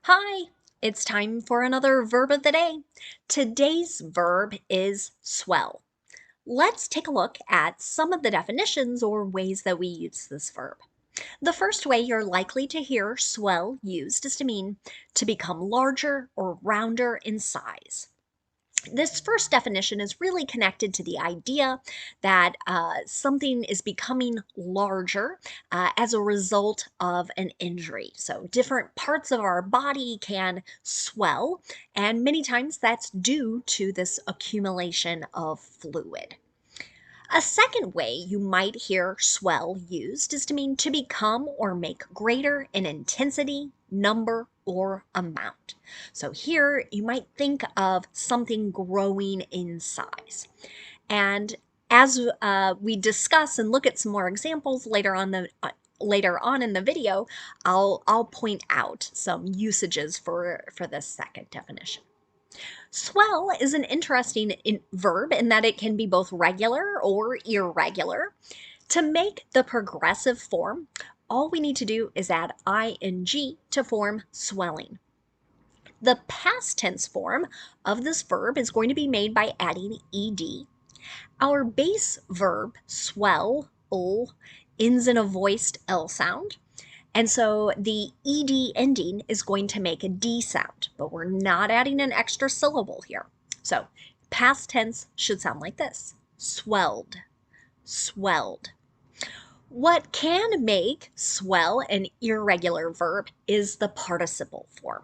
Hi, it's time for another verb of the day. Today's verb is swell. Let's take a look at some of the definitions or ways that we use this verb. The first way you're likely to hear swell used is to mean to become larger or rounder in size. This first definition is really connected to the idea that something is becoming larger as a result of an injury. So, different parts of our body can swell, and many times that's due to this accumulation of fluid. A second way you might hear swell used is to mean to become or make greater in intensity, number, or amount. So here you might think of something growing in size. And as we discuss and look at some more examples later on in the video, I'll point out some usages for this second definition. Swell is an interesting verb in that it can be both regular or irregular. To make the progressive form, all we need to do is add ing to form swelling. The past tense form of this verb is going to be made by adding ed. Our base verb, swell, ends in a voiced L sound. And so the ed ending is going to make a D sound, but we're not adding an extra syllable here. So past tense should sound like this: swelled, swelled. What can make swell an irregular verb is the participle form.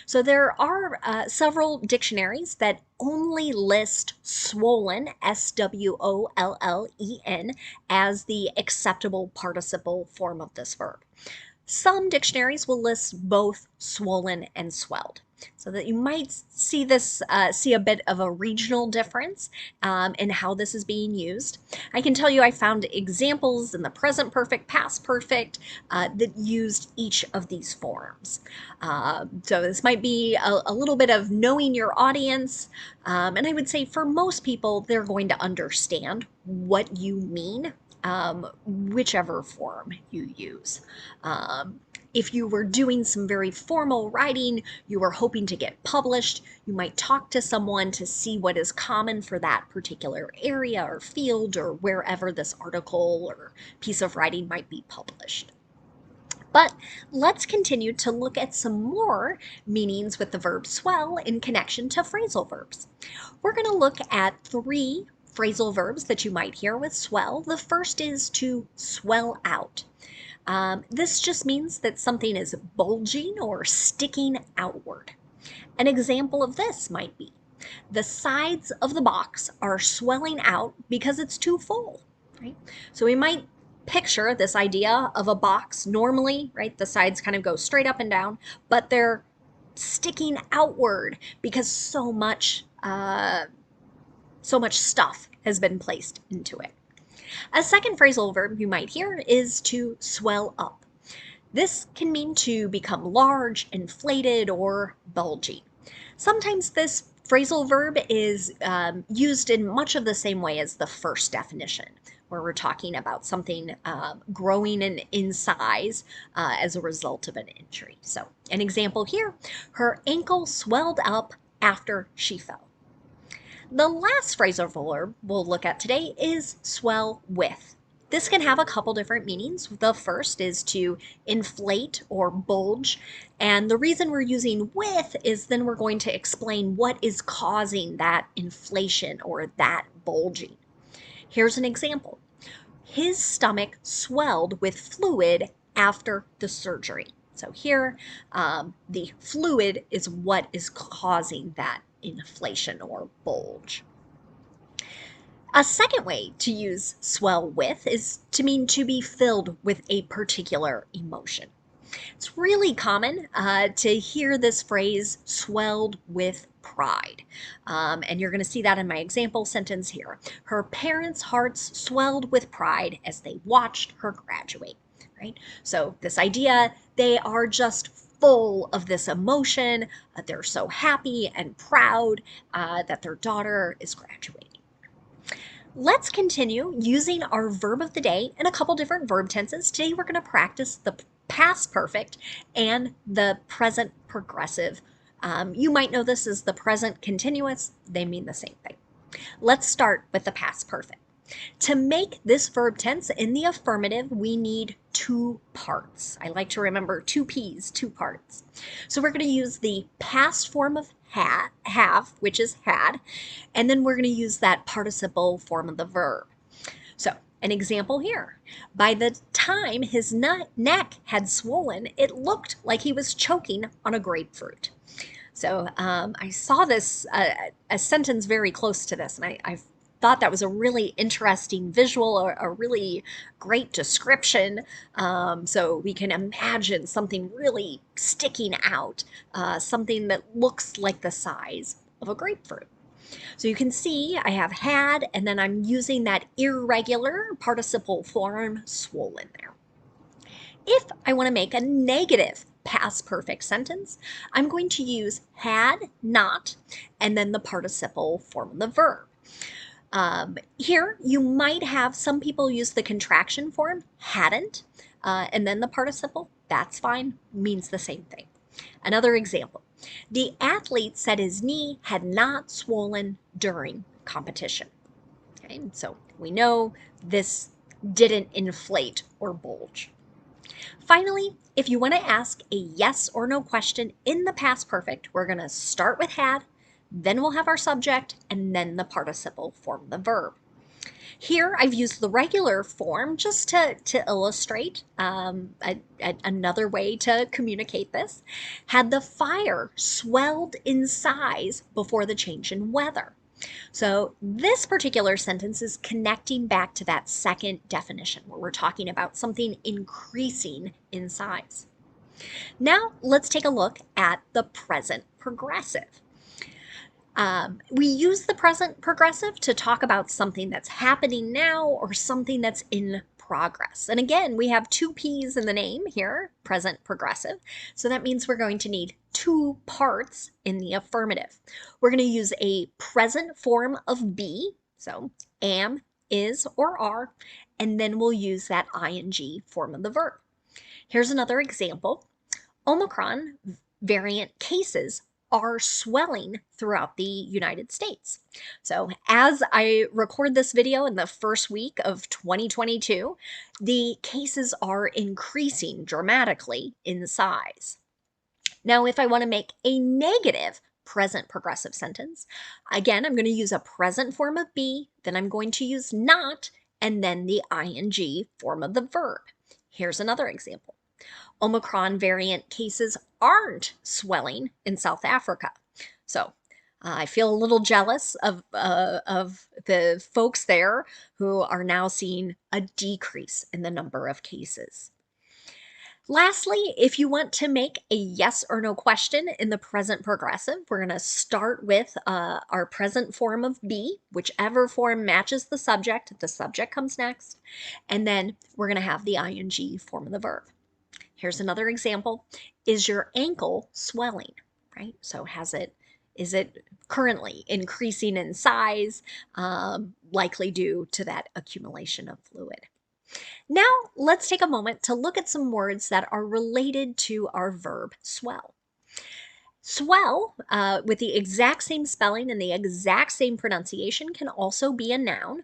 So there are several dictionaries that only list swollen, swollen, as the acceptable participle form of this verb. Some dictionaries will list both swollen and swelled, so that you might see a bit of a regional difference in how this is being used. I can tell you I found examples in the present perfect, past perfect that used each of these forms. So this might be a little bit of knowing your audience, and I would say for most people, they're going to understand what you mean, whichever form you use. If you were doing some very formal writing, you were hoping to get published, you might talk to someone to see what is common for that particular area or field or wherever this article or piece of writing might be published. But let's continue to look at some more meanings with the verb swell in connection to phrasal verbs. We're going to look at three phrasal verbs that you might hear with swell. The first is to swell out. This just means that something is bulging or sticking outward. An example of this might be the sides of the box are swelling out because it's too full, right? So we might picture this idea of a box normally, right? The sides kind of go straight up and down, but they're sticking outward because so much stuff has been placed into it. A second phrasal verb you might hear is to swell up. This can mean to become large, inflated, or bulgy. Sometimes this phrasal verb is used in much of the same way as the first definition, where we're talking about something growing in size as a result of an injury. So, an example here: her ankle swelled up after she fell. The last phrasal verb we'll look at today is swell with. This can have a couple different meanings. The first is to inflate or bulge, and the reason we're using with is then we're going to explain what is causing that inflation or that bulging. Here's an example. His stomach swelled with fluid after the surgery. So here, the fluid is what is causing that inflation or bulge. A second way to use swell with is to mean to be filled with a particular emotion. It's really common to hear this phrase swelled with pride. And you're going to see that in my example sentence here. Her parents' hearts swelled with pride as they watched her graduate, right? So this idea, they are just full of this emotion. They're so happy and proud that their daughter is graduating. Let's continue using our verb of the day in a couple different verb tenses. Today we're going to practice the past perfect and the present progressive. You might know this as the present continuous. They mean the same thing. Let's start with the past perfect. To make this verb tense in the affirmative, we need two parts. I like to remember two P's, two parts. So we're going to use the past form of have, which is had, and then we're going to use that participle form of the verb. So an example here. By the time his neck had swollen, it looked like he was choking on a grapefruit. So I saw this, a sentence very close to this, and I thought that was a really interesting visual, a really great description. So we can imagine something really sticking out, something that looks like the size of a grapefruit. So you can see I have had, and then I'm using that irregular participle form swollen there. If I want to make a negative past perfect sentence, I'm going to use had not and then the participle form of the verb. Here, you might have some people use the contraction form, hadn't, and then the participle. That's fine, means the same thing. Another example. The athlete said his knee had not swollen during competition. Okay, so we know this didn't inflate or bulge. Finally, if you want to ask a yes or no question in the past perfect, we're going to start with had, then we'll have our subject, and then the participle form of the verb. Here, I've used the regular form just to illustrate another way to communicate this. Had the fire swelled in size before the change in weather? So this particular sentence is connecting back to that second definition where we're talking about something increasing in size. Now let's take a look at the present progressive. We use the present progressive to talk about something that's happening now or something that's in progress. And again, we have two P's in the name here, present progressive. So that means we're going to need two parts in the affirmative. We're going to use a present form of be, so am, is, or are, and then we'll use that ing form of the verb. Here's another example. Omicron variant cases are swelling throughout the United States. So as I record this video in the first week of 2022, the cases are increasing dramatically in size. Now, if I want to make a negative present progressive sentence, again, I'm going to use a present form of be, then I'm going to use not, and then the ing form of the verb. Here's another example. Omicron variant cases aren't swelling in South Africa. So I feel a little jealous of the folks there who are now seeing a decrease in the number of cases. Lastly, if you want to make a yes or no question in the present progressive, we're going to start with our present form of be, whichever form matches the subject comes next, and then we're going to have the ing form of the verb. Here's another example. Is your ankle swelling, right? So is it currently increasing in size, likely due to that accumulation of fluid? Now, let's take a moment to look at some words that are related to our verb swell. Swell, with the exact same spelling and the exact same pronunciation, can also be a noun.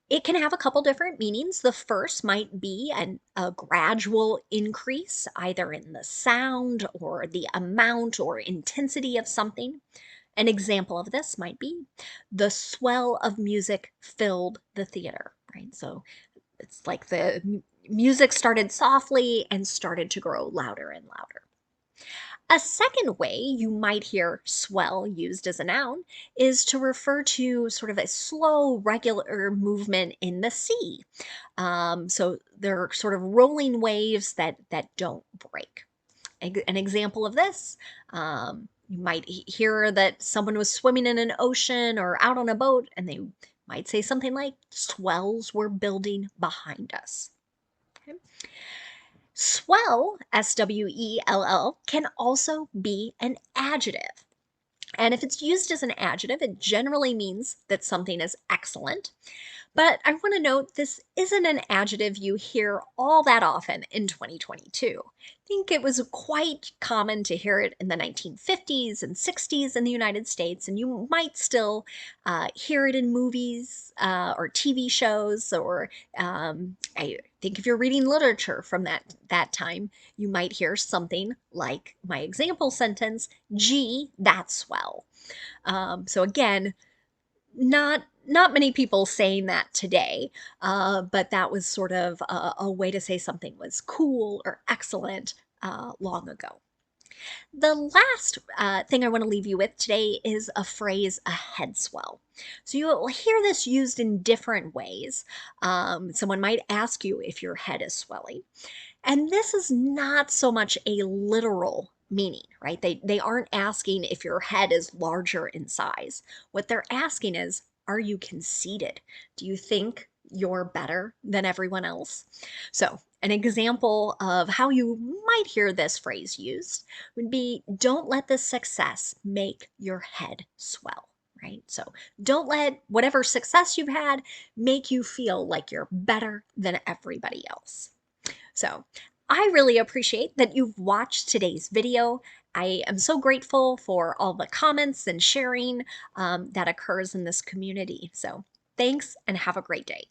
It can have a couple different meanings. The first might be a gradual increase, either in the sound or the amount or intensity of something. An example of this might be the swell of music filled the theater, right? So it's like the music started softly and started to grow louder and louder. A second way you might hear swell used as a noun is to refer to sort of a slow, regular movement in the sea. So they're sort of rolling waves that don't break. An example of this, you might hear that someone was swimming in an ocean or out on a boat, and they might say something like, swells were building behind us. Okay. Swell, S-W-E-L-L, can also be an adjective. And if it's used as an adjective, it generally means that something is excellent. But I want to note this isn't an adjective you hear all that often in 2022. think it was quite common to hear it in the 1950s and 60s in the United States, and you might still hear it in movies or TV shows, or I think if you're reading literature from that time, you might hear something like my example sentence, "Gee, that's swell." So again, not many people saying that today, but that was sort of a way to say something was cool or excellent long ago. The last thing I want to leave you with today is a phrase, a head swell. So you will hear this used in different ways. Someone might ask you if your head is swelling. And this is not so much a literal meaning, right? They aren't asking if your head is larger in size. What they're asking is, are you conceited? Do you think you're better than everyone else? So, an example of how you might hear this phrase used would be, don't let this success make your head swell, right? So, don't let whatever success you've had make you feel like you're better than everybody else. So I really appreciate that you've watched today's video. I am so grateful for all the comments and sharing that occurs in this community. So thanks and have a great day.